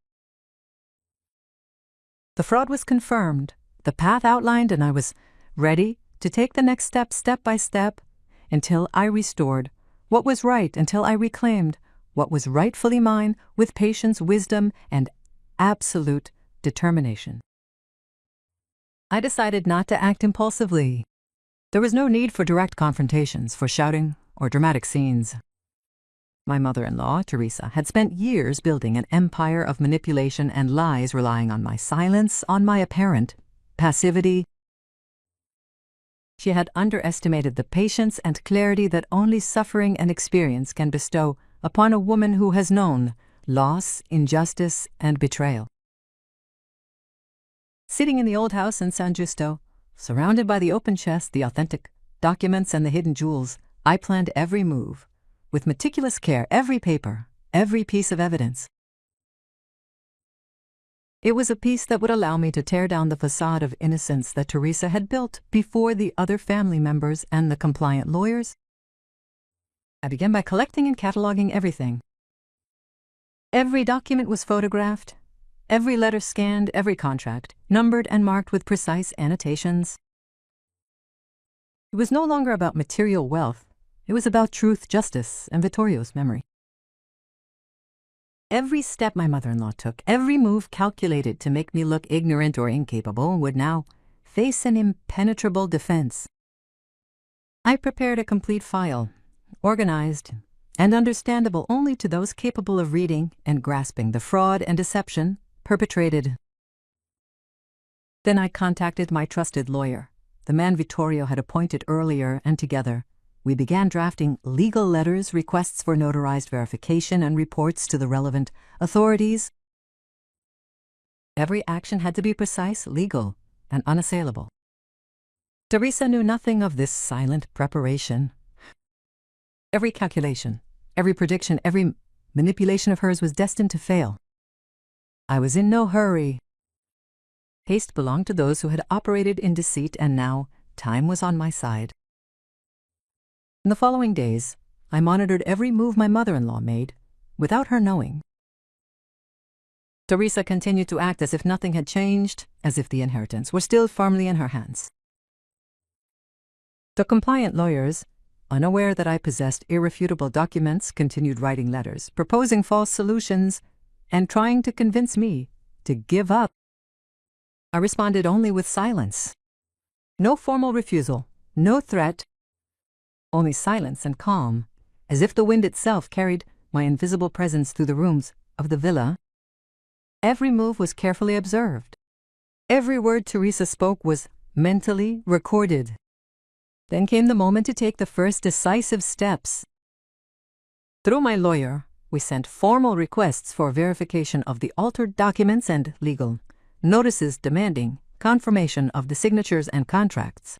The fraud was confirmed, the path outlined, and I was ready to take the next step, step by step, until I restored what was right, until I reclaimed what was rightfully mine with patience, wisdom, and absolute determination. I decided not to act impulsively. There was no need for direct confrontations, for shouting or dramatic scenes. My mother-in-law, Teresa, had spent years building an empire of manipulation and lies, relying on my silence, on my apparent passivity. She had underestimated the patience and clarity that only suffering and experience can bestow upon a woman who has known loss, injustice, and betrayal. Sitting in the old house in San Giusto, surrounded by the open chest, the authentic documents, and the hidden jewels, I planned every move, with meticulous care, every paper, every piece of evidence. It was a piece that would allow me to tear down the facade of innocence that Teresa had built before the other family members and the compliant lawyers. I began by collecting and cataloging everything. Every document was photographed, every letter scanned, every contract numbered and marked with precise annotations. It was no longer about material wealth. It was about truth, justice, and Vittorio's memory. Every step my mother-in-law took, every move calculated to make me look ignorant or incapable, would now face an impenetrable defense. I prepared a complete file, organized and understandable only to those capable of reading and grasping the fraud and deception perpetrated. Then I contacted my trusted lawyer, the man Vittorio had appointed earlier, and together we began drafting legal letters, requests for notarized verification, and reports to the relevant authorities. Every action had to be precise, legal, and unassailable. Teresa knew nothing of this silent preparation. Every calculation, every prediction, every manipulation of hers was destined to fail. I was in no hurry. Haste belonged to those who had operated in deceit, and now time was on my side. In the following days, I monitored every move my mother-in-law made, without her knowing. Teresa continued to act as if nothing had changed, as if the inheritance were still firmly in her hands. The compliant lawyers, unaware that I possessed irrefutable documents, continued writing letters, proposing false solutions, and trying to convince me to give up. I responded only with silence. No formal refusal, no threat, only silence and calm, as if the wind itself carried my invisible presence through the rooms of the villa. Every move was carefully observed. Every word Teresa spoke was mentally recorded. Then came the moment to take the first decisive steps. Through my lawyer, we sent formal requests for verification of the altered documents and legal notices demanding confirmation of the signatures and contracts.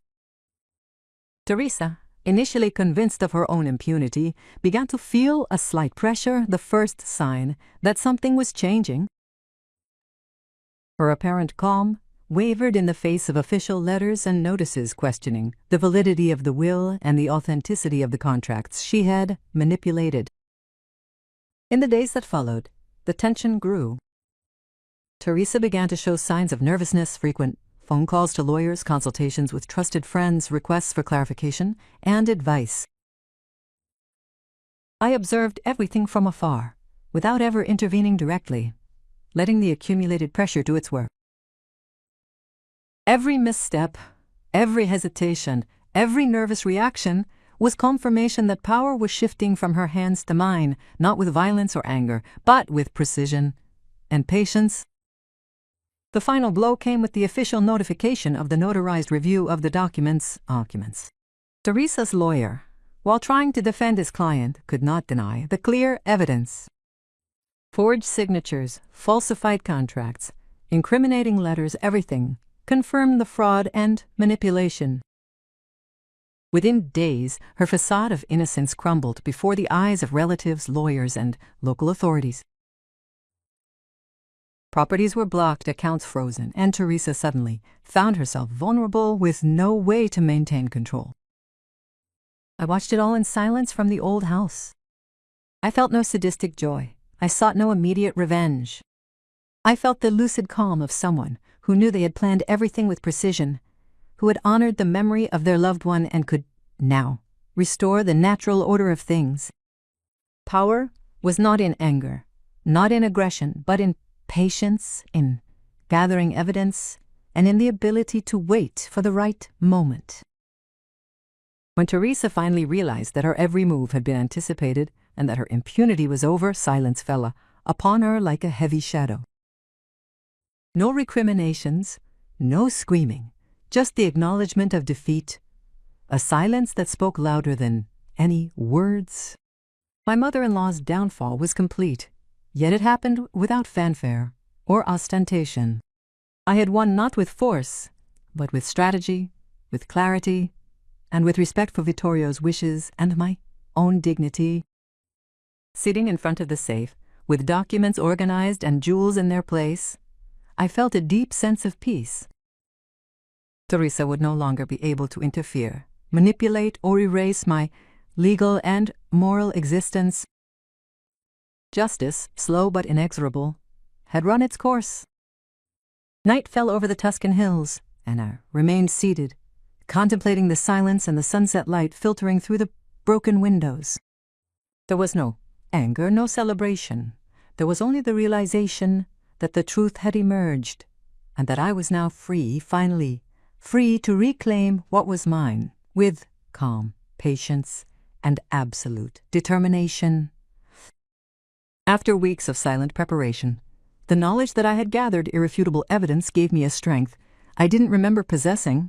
Teresa, initially convinced of her own impunity, began to feel a slight pressure, the first sign that something was changing. Her apparent calm wavered in the face of official letters and notices questioning the validity of the will and the authenticity of the contracts she had manipulated. In the days that followed, the tension grew. Teresa began to show signs of nervousness, frequent phone calls to lawyers, consultations with trusted friends, requests for clarification and advice. I observed everything from afar, without ever intervening directly, letting the accumulated pressure do its work. Every misstep, every hesitation, every nervous reaction was confirmation that power was shifting from her hands to mine, not with violence or anger, but with precision and patience. The final blow came with the official notification of the notarized review of the documents. Teresa's lawyer, while trying to defend his client, could not deny the clear evidence. Forged signatures, falsified contracts, incriminating letters, everything confirmed the fraud and manipulation. Within days, her facade of innocence crumbled before the eyes of relatives, lawyers, and local authorities. Properties were blocked, accounts frozen, and Teresa suddenly found herself vulnerable with no way to maintain control. I watched it all in silence from the old house. I felt no sadistic joy. I sought no immediate revenge. I felt the lucid calm of someone who knew they had planned everything with precision, who had honored the memory of their loved one and could, now, restore the natural order of things. Power was not in anger, not in aggression, but in patience, in gathering evidence, and in the ability to wait for the right moment. When Teresa finally realized that her every move had been anticipated and that her impunity was over, silence fell upon her like a heavy shadow. No recriminations, no screaming, just the acknowledgement of defeat, a silence that spoke louder than any words. My mother-in-law's downfall was complete, yet it happened without fanfare or ostentation. I had won not with force, but with strategy, with clarity, and with respect for Vittorio's wishes and my own dignity. Sitting in front of the safe, with documents organized and jewels in their place, I felt a deep sense of peace. Teresa would no longer be able to interfere, manipulate, or erase my legal and moral existence. Justice, slow but inexorable, had run its course. Night fell over the Tuscan hills, and I remained seated, contemplating the silence and the sunset light filtering through the broken windows. There was no anger, no celebration. There was only the realization that the truth had emerged, and that I was now free, finally, free to reclaim what was mine, with calm, patience, and absolute determination. After weeks of silent preparation, the knowledge that I had gathered irrefutable evidence gave me a strength I didn't remember possessing.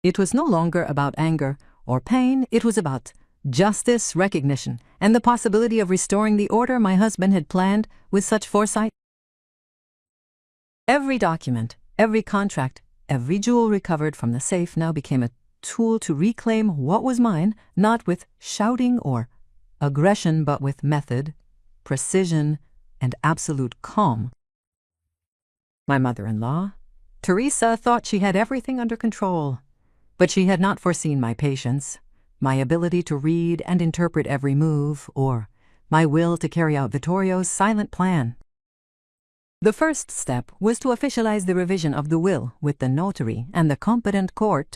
It was no longer about anger or pain, it was about justice, recognition, and the possibility of restoring the order my husband had planned with such foresight. Every document, every contract, every jewel recovered from the safe now became a tool to reclaim what was mine, not with shouting or aggression, but with method, precision, and absolute calm. My mother-in-law, Teresa, thought she had everything under control, but she had not foreseen my patience, my ability to read and interpret every move, or my will to carry out Vittorio's silent plan. The first step was to officialize the revision of the will with the notary and the competent court.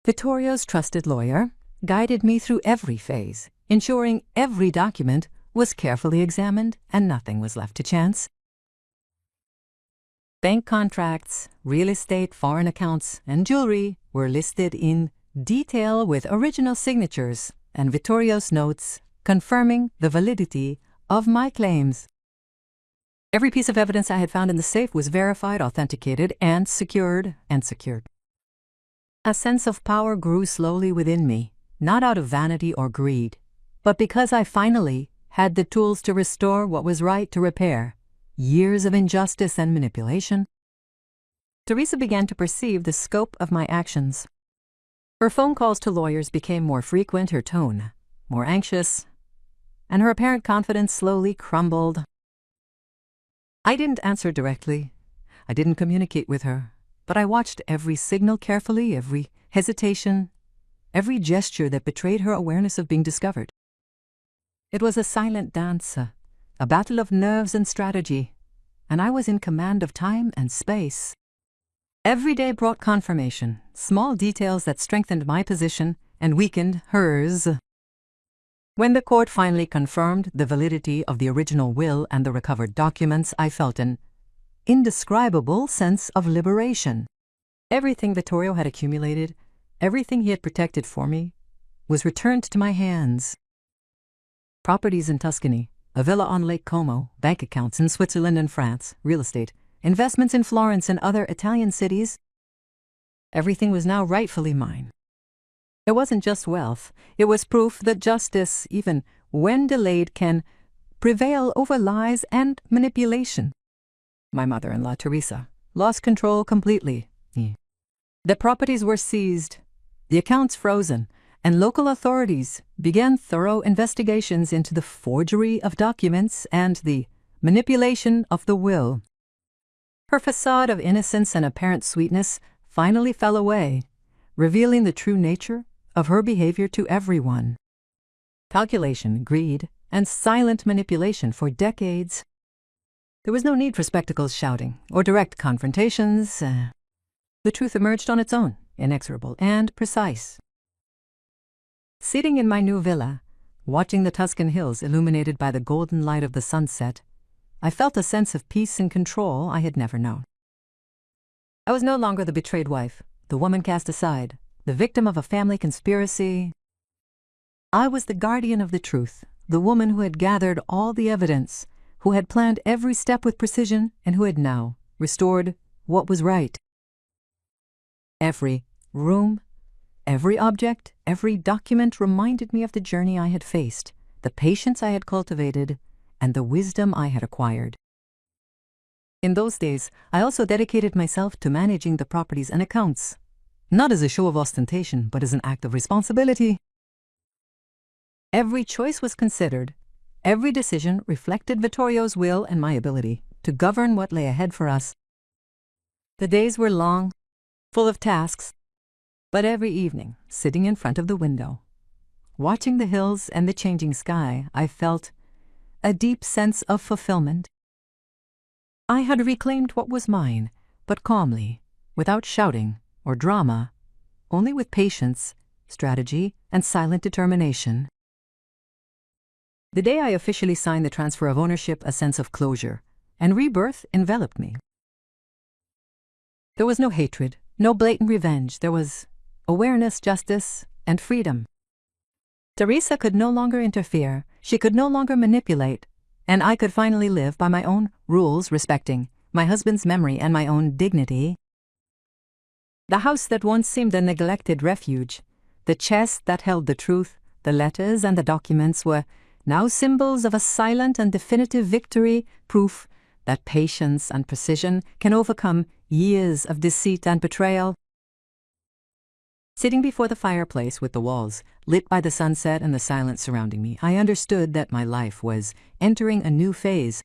Vittorio's trusted lawyer guided me through every phase, ensuring every document was carefully examined and nothing was left to chance. Bank contracts, real estate, foreign accounts, and jewelry were listed in detail with original signatures and Vittorio's notes confirming the validity of my claims. Every piece of evidence I had found in the safe was verified, authenticated, and secured. A sense of power grew slowly within me, not out of vanity or greed, but because I finally had the tools to restore what was right, to repair years of injustice and manipulation. Teresa began to perceive the scope of my actions. Her phone calls to lawyers became more frequent, her tone more anxious, and her apparent confidence slowly crumbled. I didn't answer directly. I didn't communicate with her, but I watched every signal carefully, every hesitation, every gesture that betrayed her awareness of being discovered. It was a silent dance, a battle of nerves and strategy, and I was in command of time and space. Every day brought confirmation, small details that strengthened my position and weakened hers. When the court finally confirmed the validity of the original will and the recovered documents, I felt an indescribable sense of liberation. Everything Vittorio had accumulated, everything he had protected for me, was returned to my hands. Properties in Tuscany, a villa on Lake Como, bank accounts in Switzerland and France, real estate, investments in Florence and other Italian cities. Everything was now rightfully mine. It wasn't just wealth, it was proof that justice, even when delayed, can prevail over lies and manipulation. My mother-in-law, Teresa, lost control completely. The properties were seized, the accounts frozen, and local authorities began thorough investigations into the forgery of documents and the manipulation of the will. Her facade of innocence and apparent sweetness finally fell away, revealing the true nature of her behavior to everyone. Calculation, greed, and silent manipulation for decades. There was no need for spectacles, shouting, or direct confrontations. The truth emerged on its own, inexorable and precise. Sitting in my new villa, watching the Tuscan hills illuminated by the golden light of the sunset, I felt a sense of peace and control I had never known. I was no longer the betrayed wife, the woman cast aside, the victim of a family conspiracy. I was the guardian of the truth, the woman who had gathered all the evidence, who had planned every step with precision, and who had now restored what was right. Every room, every object, every document reminded me of the journey I had faced, the patience I had cultivated, and the wisdom I had acquired. In those days, I also dedicated myself to managing the properties and accounts, not as a show of ostentation, but as an act of responsibility. Every choice was considered. Every decision reflected Vittorio's will and my ability to govern what lay ahead for us. The days were long, full of tasks, but every evening, sitting in front of the window, watching the hills and the changing sky, I felt a deep sense of fulfillment. I had reclaimed what was mine, but calmly, without shouting or drama, only with patience, strategy, and silent determination. The day I officially signed the transfer of ownership, a sense of closure and rebirth enveloped me. There was no hatred, no blatant revenge. There was awareness, justice, and freedom. Teresa could no longer interfere. She could no longer manipulate, and I could finally live by my own rules, respecting my husband's memory and my own dignity. The house that once seemed a neglected refuge, the chest that held the truth, the letters and the documents were now symbols of a silent and definitive victory, proof that patience and precision can overcome years of deceit and betrayal. Sitting before the fireplace with the walls lit by the sunset and the silence surrounding me, I understood that my life was entering a new phase.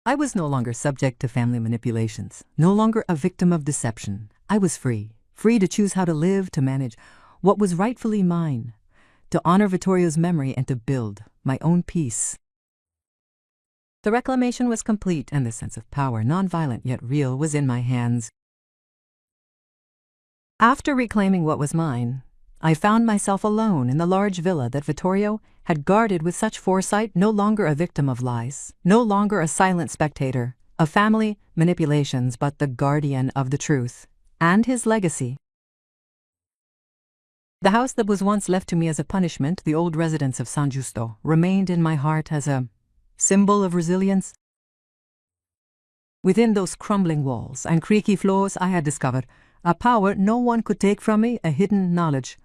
I was no longer subject to family manipulations, no longer a victim of deception. I was free to choose how to live, to manage what was rightfully mine, to honor Vittorio's memory and to build my own peace. The reclamation was complete, and the sense of power, non-violent yet real, was in my hands. After reclaiming what was mine, I found myself alone in the large villa that Vittorio had guarded with such foresight, no longer a victim of lies, no longer a silent spectator of family manipulations, but the guardian of the truth and his legacy. The house that was once left to me as a punishment, the old residence of San Giusto, remained in my heart as a symbol of resilience. Within those crumbling walls and creaky floors, I had discovered a power no one could take from me, a hidden knowledge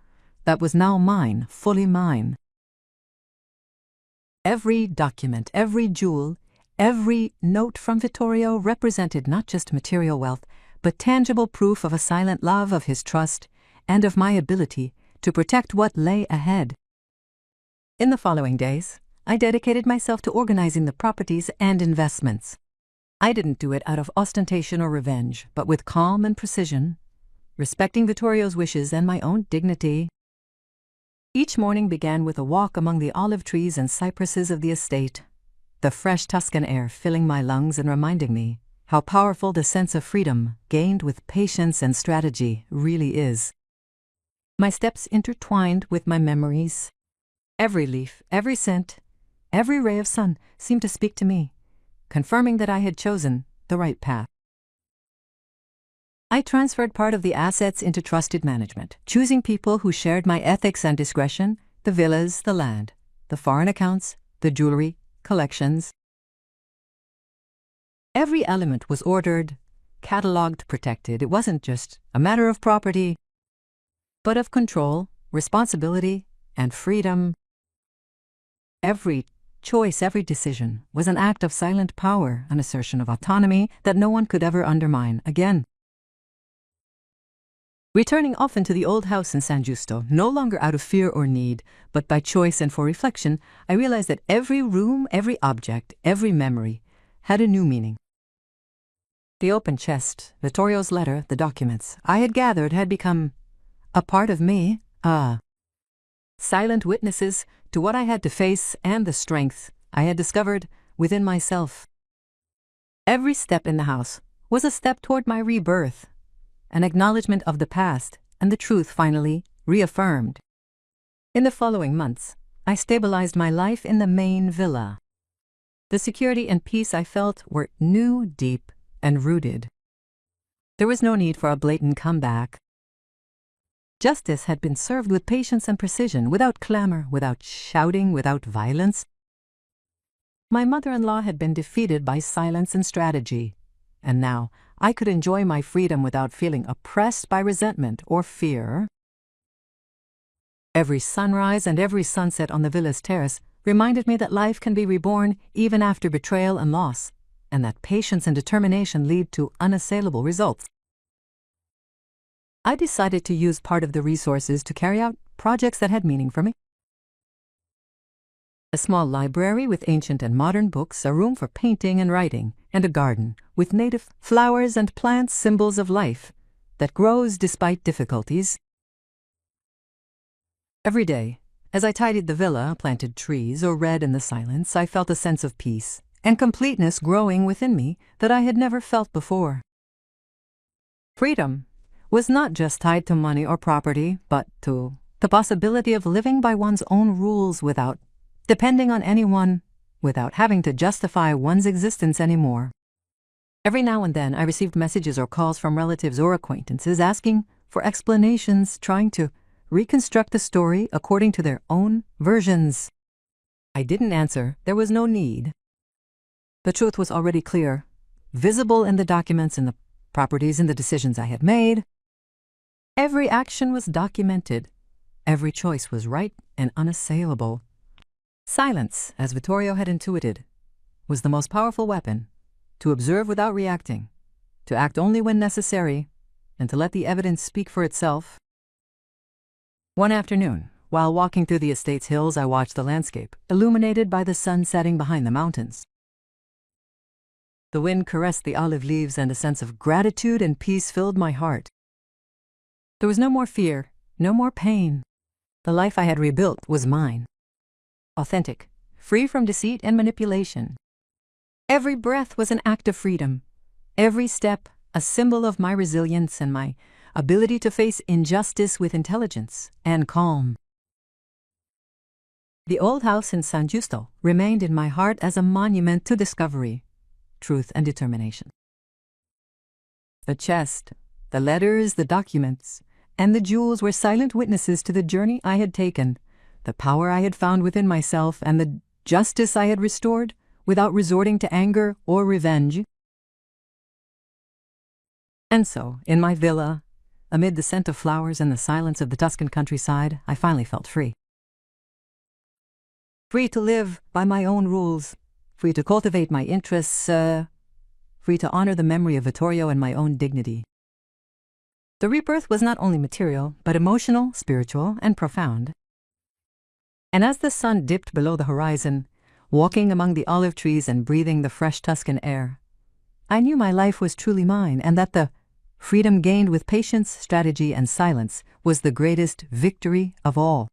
that was now mine, fully mine. Every document, every jewel, every note from Vittorio represented not just material wealth, but tangible proof of a silent love, of his trust, and of my ability to protect what lay ahead. In the following days, I dedicated myself to organizing the properties and investments. I didn't do it out of ostentation or revenge, but with calm and precision, respecting Vittorio's wishes and my own dignity. Each morning began with a walk among the olive trees and cypresses of the estate, the fresh Tuscan air filling my lungs and reminding me how powerful the sense of freedom gained with patience and strategy really is. My steps intertwined with my memories. Every leaf, every scent, every ray of sun seemed to speak to me, confirming that I had chosen the right path. I transferred part of the assets into trusted management, choosing people who shared my ethics and discretion, the villas, the land, the foreign accounts, the jewelry, collections. Every element was ordered, catalogued, protected. It wasn't just a matter of property, but of control, responsibility, and freedom. Every choice, every decision was an act of silent power, an assertion of autonomy that no one could ever undermine again. Returning often to the old house in San Giusto, no longer out of fear or need, but by choice and for reflection, I realized that every room, every object, every memory had a new meaning. The open chest, Vittorio's letter, the documents I had gathered had become a part of me, silent witnesses to what I had to face and the strength I had discovered within myself. Every step in the house was a step toward my rebirth, an acknowledgement of the past and the truth finally reaffirmed. In the following months, I stabilized my life in the main villa. The security and peace I felt were new, deep, and rooted. There was no need for a blatant comeback. Justice had been served with patience and precision, without clamor, without shouting, without violence. My mother-in-law had been defeated by silence and strategy, and now I could enjoy my freedom without feeling oppressed by resentment or fear. Every sunrise and every sunset on the villa's terrace reminded me that life can be reborn even after betrayal and loss, and that patience and determination lead to unassailable results. I decided to use part of the resources to carry out projects that had meaning for me. A small library with ancient and modern books, a room for painting and writing, and a garden with native flowers and plants, symbols of life that grows despite difficulties. Every day, as I tidied the villa, planted trees, or read in the silence, I felt a sense of peace and completeness growing within me that I had never felt before. Freedom was not just tied to money or property, but to the possibility of living by one's own rules without depending on anyone, without having to justify one's existence anymore. Every now and then I received messages or calls from relatives or acquaintances asking for explanations, trying to reconstruct the story according to their own versions. I didn't answer. There was no need. The truth was already clear, visible in the documents, in the properties, in the decisions I had made. Every action was documented. Every choice was right and unassailable. Silence, as Vittorio had intuited, was the most powerful weapon: to observe without reacting, to act only when necessary, and to let the evidence speak for itself. One afternoon, while walking through the estate's hills, I watched the landscape, illuminated by the sun setting behind the mountains. The wind caressed the olive leaves, and a sense of gratitude and peace filled my heart. There was no more fear, no more pain. The life I had rebuilt was mine. Authentic, free from deceit and manipulation. Every breath was an act of freedom. Every step a symbol of my resilience and my ability to face injustice with intelligence and calm. The old house in San Giusto remained in my heart as a monument to discovery, truth, and determination. The chest, the letters, the documents, and the jewels were silent witnesses to the journey I had taken, the power I had found within myself, and the justice I had restored without resorting to anger or revenge. And so, in my villa, amid the scent of flowers and the silence of the Tuscan countryside, I finally felt free. Free to live by my own rules, free to cultivate my interests, free to honor the memory of Vittorio and my own dignity. The rebirth was not only material, but emotional, spiritual, and profound. And as the sun dipped below the horizon, walking among the olive trees and breathing the fresh Tuscan air, I knew my life was truly mine, and that the freedom gained with patience, strategy, and silence was the greatest victory of all.